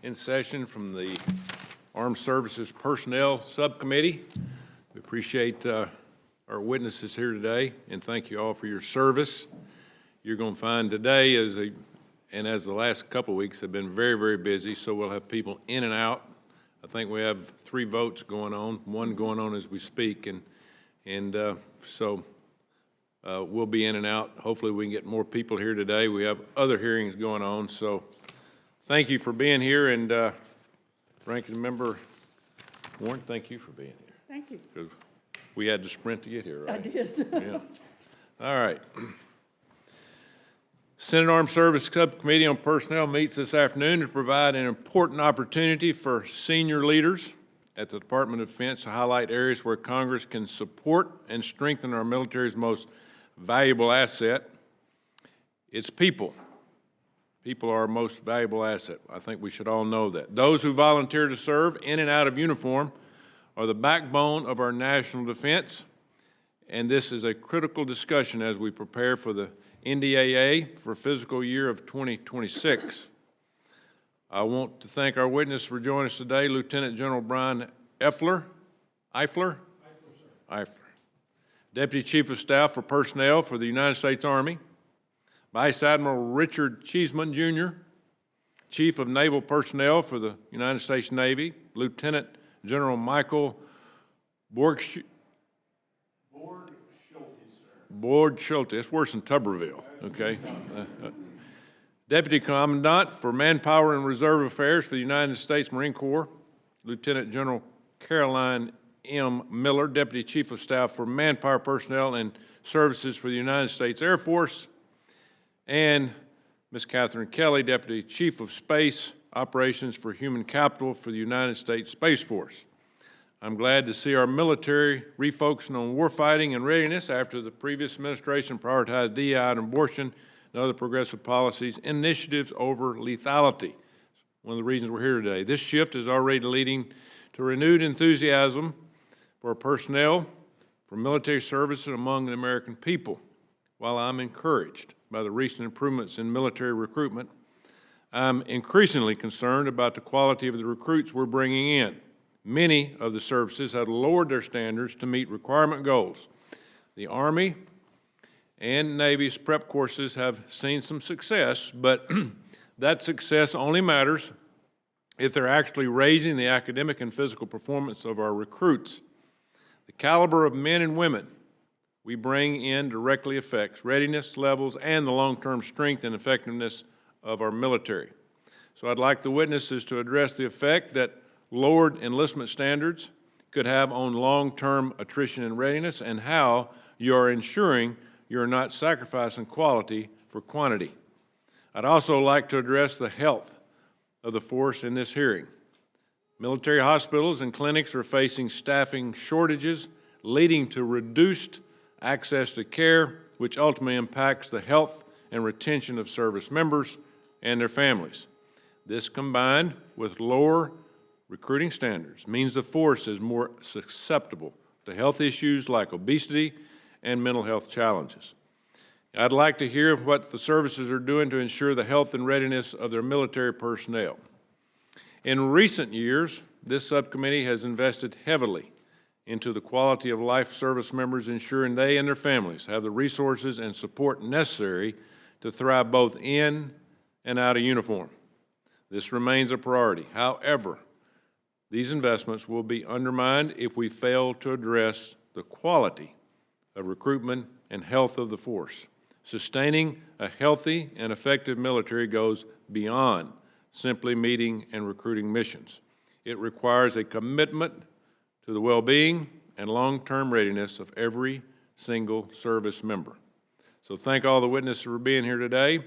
in session from the Armed Services Personnel Subcommittee. We appreciate our witnesses here today, and thank you all for your service. You're going to find today, as the last couple of weeks have been very, very busy, so we'll have people in and out. I think we have 3 votes going on, 1 going on as we speak, so we'll be in and out. Hopefully we can get more people here today. We have other hearings going on, so thank you for being here, and Ranking Member Warren, thank you for being here. Thank you. Because we had to sprint to get here, right? I did. Yeah. All right. Senate Armed Services Subcommittee on Personnel meets this afternoon to provide an important opportunity for senior leaders at the Department of Defense to highlight areas where Congress can support and strengthen our military's most valuable asset. It's people. People are our most valuable asset. I think we should all know that. Those who volunteer to serve in and out of uniform are the backbone of our national defense, and this is a critical discussion as we prepare for the NDAA for fiscal year of 2026. I want to thank our witness for joining us today, Lieutenant General Brian Eifler, Deputy Chief of Staff for Personnel for the United States Army, Vice Admiral Richard Cheeseman, Jr., Chief of Naval Personnel for the United States Navy, Lieutenant General Michael Borgschulte. It's worse than Tuberville, okay? Deputy Commandant for Manpower and Reserve Affairs for the United States Marine Corps, Lieutenant General Caroline M. Miller, Deputy Chief of Staff for Manpower Personnel and Services for the United States Air Force, and Ms. Catherine Kelly, Deputy Chief of Space Operations for Human Capital for the United States Space Force. I'm glad to see our military refocusing on warfighting and readiness after the previous administration prioritized DEI and abortion and other progressive policies, initiatives over lethality. One of the reasons we're here today. This shift is already leading to renewed enthusiasm for personnel, for military service, and among the American people. While I'm encouraged by the recent improvements in military recruitment, I'm increasingly concerned about the quality of the recruits we're bringing in. Many of the services have lowered their standards to meet requirement goals. The Army and Navy's prep courses have seen some success, but that success only matters if they're actually raising the academic and physical performance of our recruits. The caliber of men and women we bring in directly affects readiness levels and the long-term strength and effectiveness of our military. So I'd like the witnesses to address the effect that lowered enlistment standards could have on long-term attrition and readiness, and how you are ensuring you're not sacrificing quality for quantity. I'd also like to address the health of the force in this hearing. Military hospitals and clinics are facing staffing shortages, leading to reduced access to care, which ultimately impacts the health and retention of service members and their families. This, combined with lower recruiting standards, means the force is more susceptible to health issues like obesity and mental health challenges. I'd like to hear what the services are doing to ensure the health and readiness of their military personnel. In recent years, this subcommittee has invested heavily into the quality of life service members, ensuring they and their families have the resources and support necessary to thrive both in and out of uniform. This remains a priority. However, these investments will be undermined if we fail to address the quality of recruitment and health of the force. Sustaining a healthy and effective military goes beyond simply meeting and recruiting missions. It requires a commitment to the well-being and long-term readiness of every single service member. So thank all the witnesses for being here today.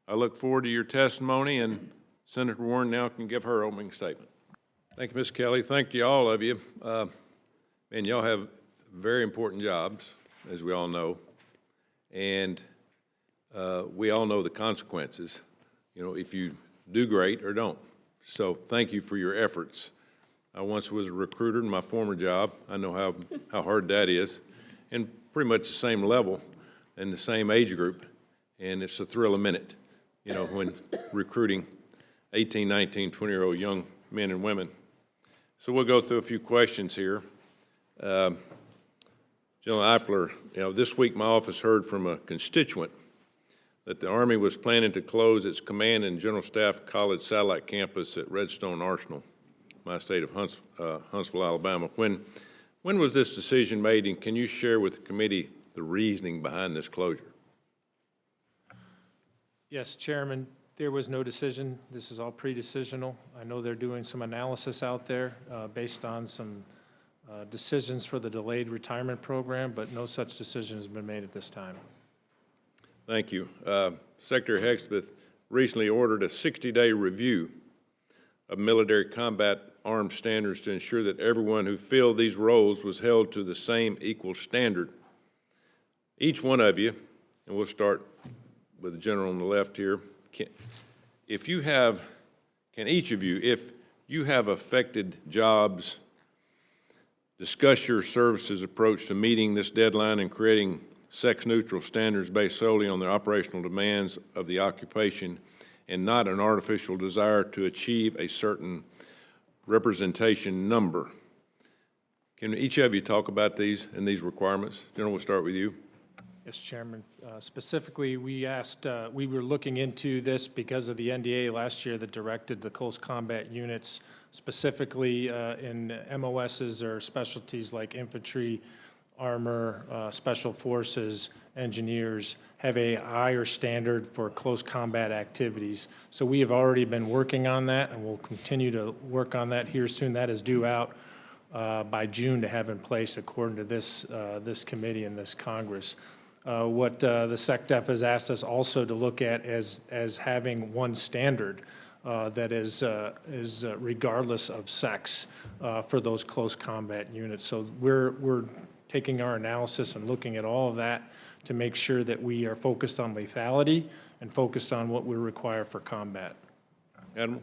I look forward to your testimony, and Senator Warren now can give her opening statement. Thank you, Ms. Kelly. Thank you, all of you. And y'all have very important jobs, as we all know, and we all know the consequences, if you do great or don't. So thank you for your efforts. I once was a recruiter in my former job. I know how hard that is, and pretty much the same level and the same age group, and it's a thrill a minute, when recruiting 18, 19, 20-year-old young men and women. So we'll go through a few questions here. General Eifler, this week my office heard from a constituent that the Army was planning to close its Command and General Staff College satellite campus at Redstone Arsenal, my state of Huntsville, Alabama. When was this decision made, and can you share with the committee the reasoning behind this closure? Yes, Chairman, there was no decision. This is all pre-decisional. I know they're doing some analysis out there based on some decisions for the delayed retirement program, but no such decision has been made at this time. Thank you. Secretary Hexbeth recently ordered a 60-day review of military combat arms standards to ensure that everyone who filled these roles was held to the same equal standard. Each one of you, and we'll start with the general on the left here, can each of you, if you have affected jobs, discuss your service's approach to meeting this deadline and creating sex-neutral standards based solely on the operational demands of the occupation and not an artificial desire to achieve a certain representation number. Can each of you talk about these and these requirements? General, we'll start with you. Yes, Chairman. Specifically, we were looking into this because of the NDAA last year that directed the close combat units, specifically in MOSs or specialties like infantry, armor, special forces, engineers, have a higher standard for close combat activities. So we have already been working on that, and we'll continue to work on that here soon. That is due out by June to have in place according to this committee and this Congress. What the SecDef has asked us also to look at as having one standard that is regardless of sex for those close combat units. So we're taking our analysis and looking at all of that to make sure that we are focused on lethality and focused on what we require for combat. Admiral?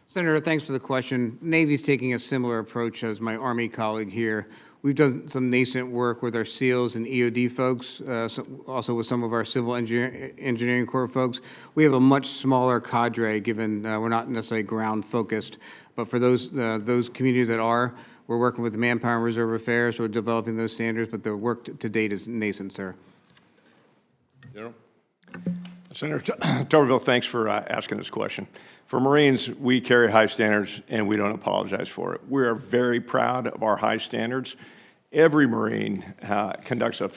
Senator, thanks for the question. Navy's taking a similar approach as my Army colleague here. We've done some nascent work with our SEALs and EOD folks, also with some of our civil engineering corps folks. We have a much smaller cadre given we're not necessarily ground focused, but for those communities that are, we're working with Manpower and Reserve Affairs. We're developing those standards, but the work to date is nascent, sir. General? Senator Tuberville, thanks for asking this question. For Marines, we carry high standards, and we don't apologize for it. We are very proud of our high standards. Every Marine conducts a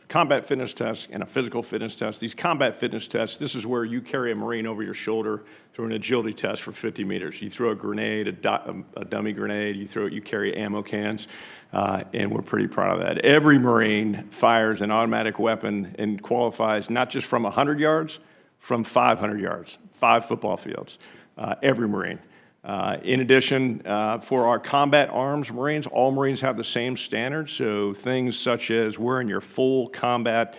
combat fitness test and a physical fitness test. These combat fitness tests, this is where you carry a Marine over your shoulder through an agility test for 50 meters. You throw a grenade, a dummy grenade, you carry ammo cans, and we're pretty proud of that. Every Marine fires an automatic weapon and qualifies not just from 100 yards, from 500 yards, 5 football fields, every Marine. In addition, for our combat arms Marines, all Marines have the same standards, so things such as wearing your full combat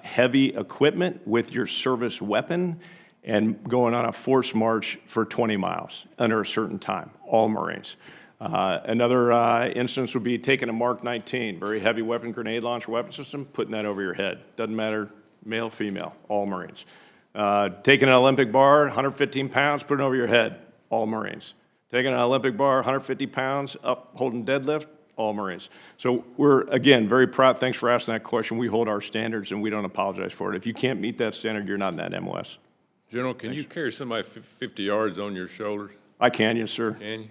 heavy equipment with your service weapon and going on a forced march for 20 miles under a certain time, all Marines. Another instance would be taking a Mark 19, very heavy weapon, grenade launcher weapon system, putting that over your head. Doesn't matter, male, female, all Marines. Taking an Olympic bar, 115 pounds, putting it over your head, all Marines. Taking an Olympic bar, 150 pounds, up holding deadlift, all Marines. So we're, again, very proud. Thanks for asking that question. We hold our standards, and we don't apologize for it. If you can't meet that standard, you're not in that MOS. General, can you carry somebody 50 yards on your shoulders? I can, yes, sir. Can you?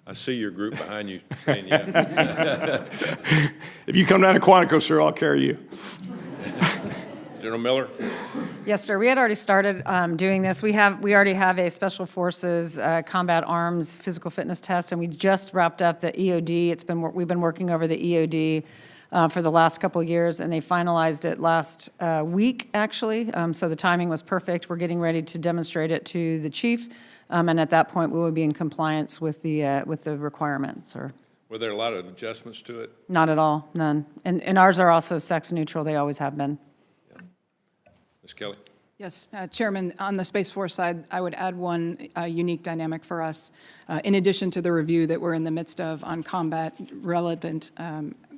I see your group behind you saying yeah. If you come down to Quantico, sir, I'll carry you. General Miller? Yes, sir. We had already started doing this. We already have a Special Forces Combat Arms Physical Fitness Test, and we just wrapped up the EOD. We've been working over the EOD for the last couple of years, and they finalized it last week, actually. So the timing was perfect. We're getting ready to demonstrate it to the chief, and at that point, we will be in compliance with the requirements. Sir. Were there a lot of adjustments to it? Not at all, none. And ours are also sex neutral. They always have been. Ms. Kelly? Yes, Chairman, on the Space Force side, I would add one unique dynamic for us. In addition to the review that we're in the midst of on combat relevant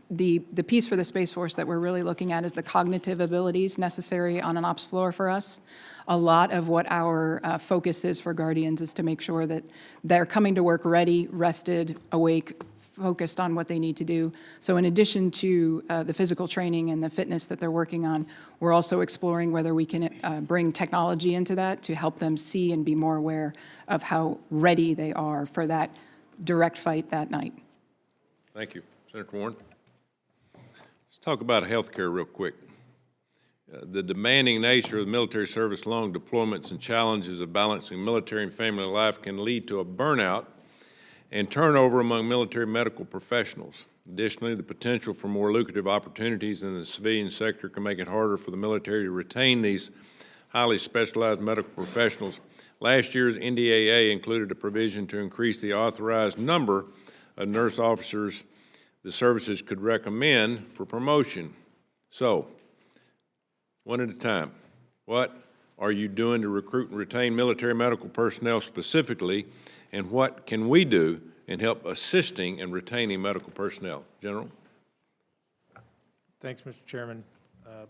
The piece for the Space Force that we're really looking at is the cognitive abilities necessary on an ops floor for us. A lot of what our focus is for Guardians is to make sure that they're coming to work ready, rested, awake, focused on what they need to do. So in addition to the physical training and the fitness that they're working on, we're also exploring whether we can bring technology into that to help them see and be more aware of how ready they are for that direct fight that night. Thank you. Senator Warren. Let's talk about healthcare real quick. The demanding nature of the military service, long deployments, and challenges of balancing military and family life can lead to a burnout and turnover among military medical professionals. Additionally, the potential for more lucrative opportunities in the civilian sector can make it harder for the military to retain these highly specialized medical professionals. Last year's NDAA included a provision to increase the authorized number of nurse officers the services could recommend for promotion. So, one at a time, what are you doing to recruit and retain military medical personnel specifically, and what can we do in help assisting and retaining medical personnel? General? Thanks, Mr. Chairman. I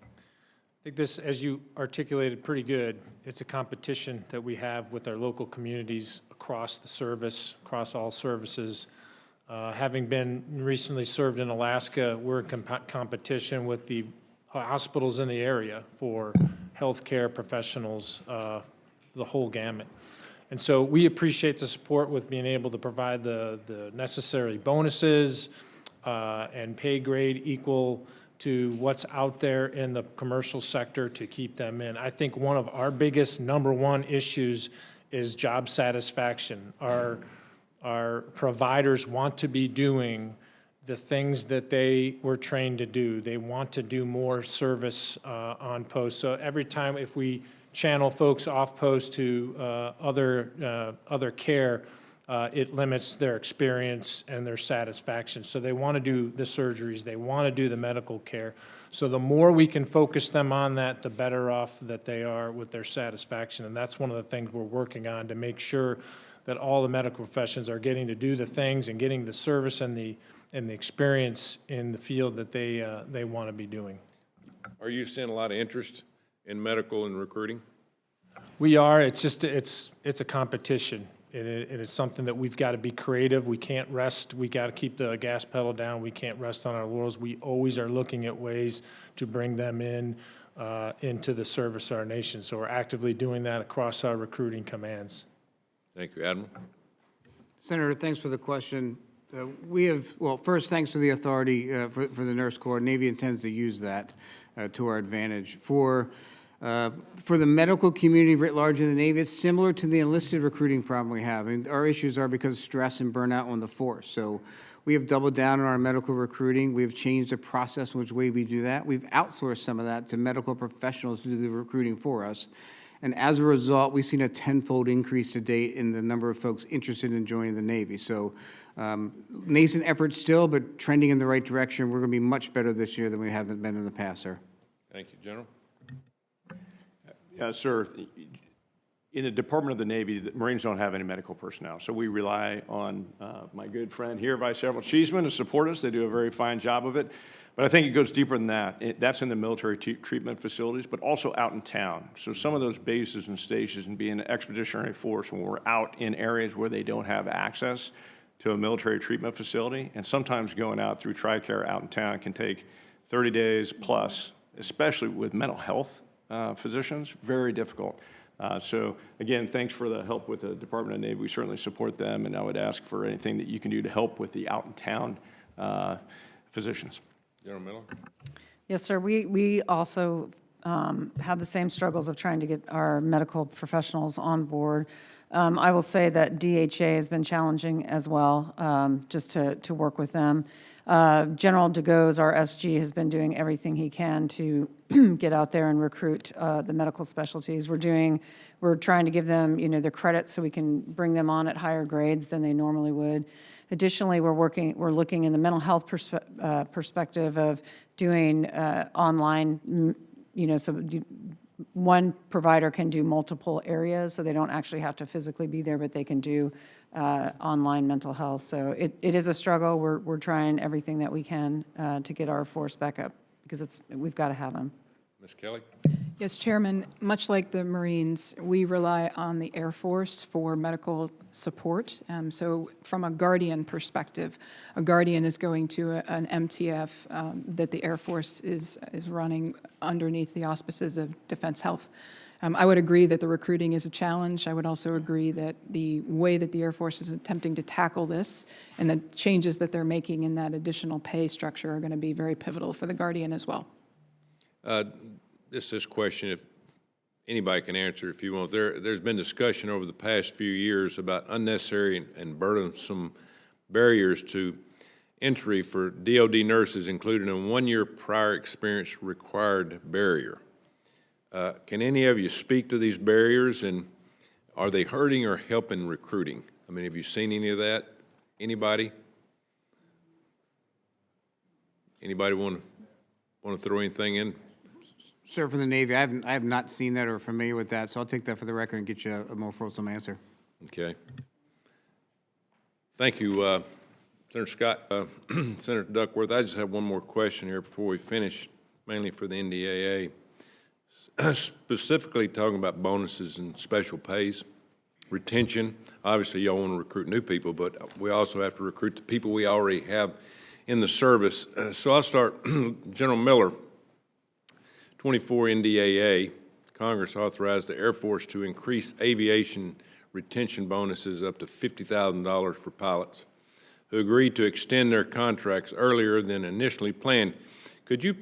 think this, as you articulated pretty good, it's a competition that we have with our local communities across the service, across all services. Having been recently served in Alaska, we're in competition with the hospitals in the area for healthcare professionals, the whole gamut. And so we appreciate the support with being able to provide the necessary bonuses and pay grade equal to what's out there in the commercial sector to keep them in. I think one of our biggest #1 issues is job satisfaction. Our providers want to be doing the things that they were trained to do. They want to do more service on post. So every time if we channel folks off post to other care, it limits their experience and their satisfaction. So they want to do the surgeries, they want to do the medical care. So the more we can focus them on that, the better off that they are with their satisfaction. And that's one of the things we're working on to make sure that all the medical professions are getting to do the things and getting the service and the experience in the field that they want to be doing. Are you seeing a lot of interest in medical and recruiting? We are. It's just it's a competition, and it's something that we've got to be creative. We can't rest. We got to keep the gas pedal down. We can't rest on our laurels. We always are looking at ways to bring them in into the service of our nation. So we're actively doing that across our recruiting commands. Thank you, Admiral. Senator, thanks for the question. First, thanks for the authority for the Nurse Corps. Navy intends to use that to our advantage. For the medical community writ large in the Navy, it's similar to the enlisted recruiting problem we have. I mean, our issues are because of stress and burnout on the force. So we have doubled down on our medical recruiting. We've changed the process in which way we do that. We've outsourced some of that to medical professionals to do the recruiting for us. And as a result, we've seen a tenfold increase to date in the number of folks interested in joining the Navy. So nascent efforts still, but trending in the right direction. We're going to be much better this year than we have been in the past, sir. Thank you, General. Sir, in the Department of the Navy, the Marines don't have any medical personnel, so we rely on my good friend here, Vice Admiral Cheeseman, to support us. They do a very fine job of it. But I think it goes deeper than that. That's in the military treatment facilities, but also out in town. So some of those bases and stations and being an expeditionary force when we're out in areas where they don't have access to a military treatment facility, and sometimes going out through TRICARE out in town can take 30 days plus, especially with mental health physicians, very difficult. So again, thanks for the help with the Department of Navy. We certainly support them, and I would ask for anything that you can do to help with the out-in-town physicians. General Miller. Yes, sir. We also have the same struggles of trying to get our medical professionals on board. I will say that DHA has been challenging as well, just to work with them. General DeGoes, our SG, has been doing everything he can to get out there and recruit the medical specialties. We're trying to give them, the credit so we can bring them on at higher grades than they normally would. Additionally, we're looking in the mental health perspective of doing online, one provider can do multiple areas, so they don't actually have to physically be there, but they can do online mental health. So it is a struggle. We're trying everything that we can to get our force back up, because we've got to have them. Ms. Kelly? Yes, Chairman, much like the Marines, we rely on the Air Force for medical support. So from a Guardian perspective, a Guardian is going to an MTF that the Air Force is running underneath the auspices of Defense Health. I would agree that the recruiting is a challenge. I would also agree that the way that the Air Force is attempting to tackle this and the changes that they're making in that additional pay structure are going to be very pivotal for the Guardian as well. This question, if anybody can answer if you want. There's been discussion over the past few years about unnecessary and burdensome barriers to entry for DoD nurses, including a one-year prior experience required barrier. Can any of you speak to these barriers, and are they hurting or helping recruiting? I mean, have you seen any of that? Anybody? Anybody want to throw anything in? Sir, from the Navy, I have not seen that or familiar with that, so I'll take that for the record and get you a more fulsome answer. Okay. Thank you, Senator Scott. Senator Duckworth, I just have one more question here before we finish, mainly for the NDAA. Specifically talking about bonuses and special pays, retention. Obviously, y'all want to recruit new people, but we also have to recruit the people we already have in the service. So I'll start, General Miller. 24 NDAA, Congress authorized the Air Force to increase aviation retention bonuses up to $50,000 for pilots who agreed to extend their contracts earlier than initially planned. Could you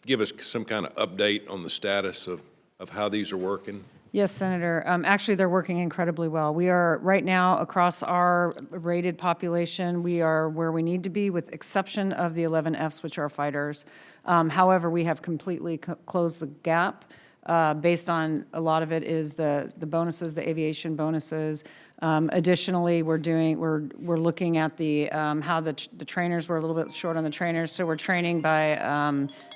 give us some kind of update on the status of how these are working? Yes, Senator. Actually, they're working incredibly well. We are, right now, across our rated population, we are where we need to be, with exception of the 11Fs, which are fighters. However, we have completely closed the gap. Based on, a lot of it is the bonuses, the aviation bonuses. Additionally, we're looking at the how the trainers, we're a little bit short on the trainers, so we're training by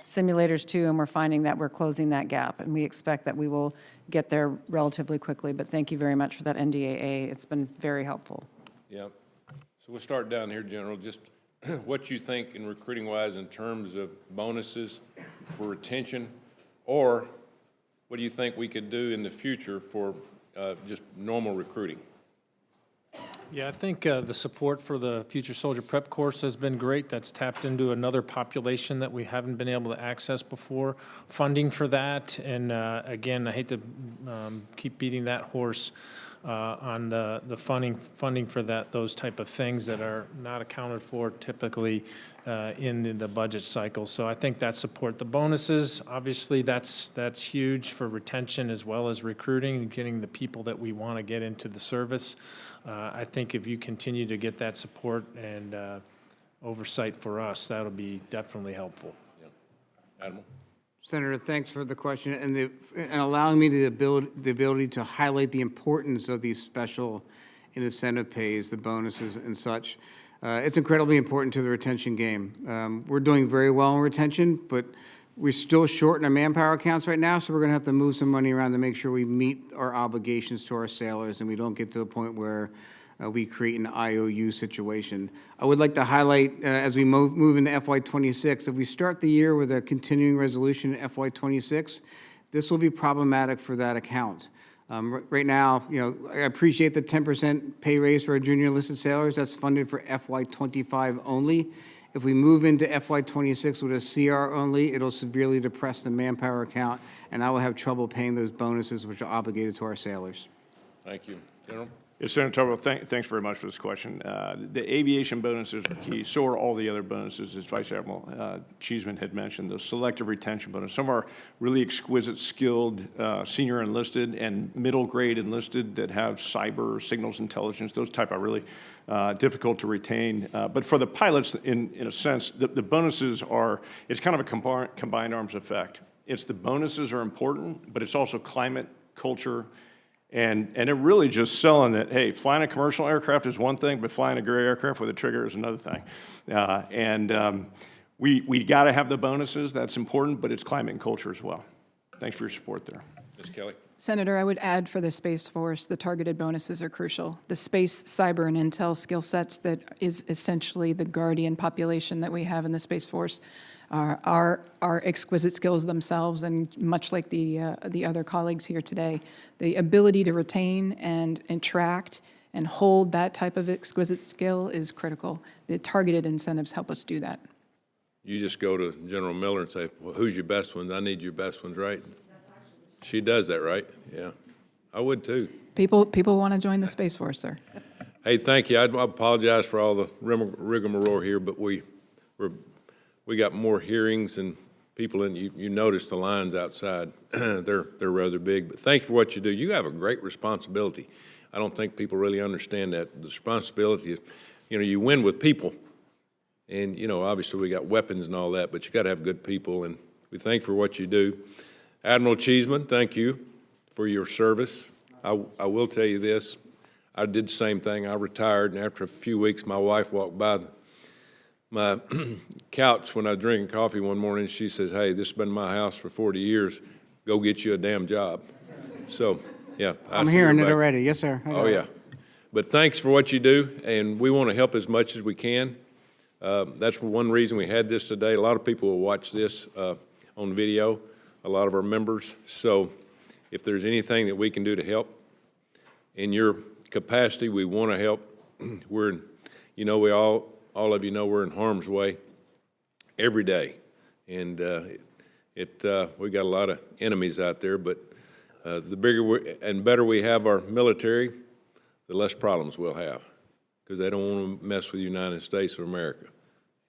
simulators too, and we're finding that we're closing that gap, and we expect that we will get there relatively quickly. But thank you very much for that NDAA. It's been very helpful. Yeah. So we'll start down here, General. Just what you think in recruiting-wise in terms of bonuses for retention, or what do you think we could do in the future for just normal recruiting? Yeah, I think the support for the Future Soldier Prep course has been great. That's tapped into another population that we haven't been able to access before. Funding for that, and again, I hate to keep beating that horse on the funding for those type of things that are not accounted for typically in the budget cycle. So I think that support. The bonuses, obviously, that's huge for retention as well as recruiting and getting the people that we want to get into the service. I think if you continue to get that support and oversight for us, that'll be definitely helpful. Yeah. Admiral? Senator, thanks for the question and allowing me the ability to highlight the importance of these special and incentive pays, the bonuses and such. It's incredibly important to the retention game. We're doing very well in retention, but we're still short in our manpower accounts right now, so we're going to have to move some money around to make sure we meet our obligations to our sailors and we don't get to a point where we create an IOU situation. I would like to highlight, as we move into FY26, if we start the year with a continuing resolution in FY26, this will be problematic for that account. Right now, I appreciate the 10% pay raise for our junior enlisted sailors. That's funded for FY25 only. If we move into FY26 with a CR only, it'll severely depress the manpower account, and I will have trouble paying those bonuses which are obligated to our sailors. Thank you. General? Yes, Senator Tuberville, thanks very much for this question. The aviation bonuses are key. So are all the other bonuses, as Vice Admiral Cheeseman had mentioned, those selective retention bonuses. Some are really exquisite, skilled senior enlisted and middle grade enlisted that have cyber, signals intelligence. Those type are really difficult to retain. But for the pilots, in a sense, the bonuses are, it's kind of a combined arms effect. It's the bonuses are important, but it's also climate, culture, and it really just selling that, hey, flying a commercial aircraft is one thing, but flying a gray aircraft with a trigger is another thing. We got to have the bonuses. That's important, but it's climate and culture as well. thanks for your support there. Ms. Kelly? Senator, I would add for the Space Force, the targeted bonuses are crucial. The space, cyber, and intel skill sets that is essentially the guardian population that we have in the Space Force are exquisite skills themselves, and much like the other colleagues here today, the ability to retain and attract and hold that type of exquisite skill is critical. The targeted incentives help us do that. You just go to General Miller and say, well, who's your best ones? I need your best ones, right? She does that, right? Yeah. I would too. People want to join the Space Force, sir. Hey, thank you. I apologize for all the rigmarole here, but we got more hearings and people, and you notice the lines outside. They're rather big, but thank you for what you do. You have a great responsibility. I don't think people really understand that. The responsibility is, you win with people. And, obviously we got weapons and all that, but you got to have good people, and we thank you for what you do. Admiral Cheeseman, thank you for your service. I will tell you this. I did the same thing. I retired, and after a few weeks, my wife walked by my couch when I was drinking coffee one morning. She says, hey, this has been my house for 40 years. Go get you a damn job. So, yeah. I'm hearing it already. Yes, sir. Oh, yeah. But thanks for what you do, and we want to help as much as we can. That's one reason we had this today. A lot of people will watch this on video, a lot of our members. So if there's anything that we can do to help in your capacity, we want to help. We're, we all of you know we're in harm's way every day. And we got a lot of enemies out there, but the bigger and better we have our military, the less problems we'll have, because they don't want to mess with the United States of America.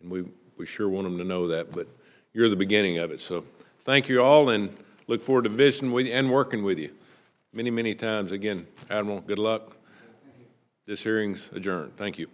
And we sure want them to know that, but you're the beginning of it. So thank you all, and look forward to visiting with you and working with you many, many times. Again, Admiral, good luck. This hearing's adjourned. Thank you.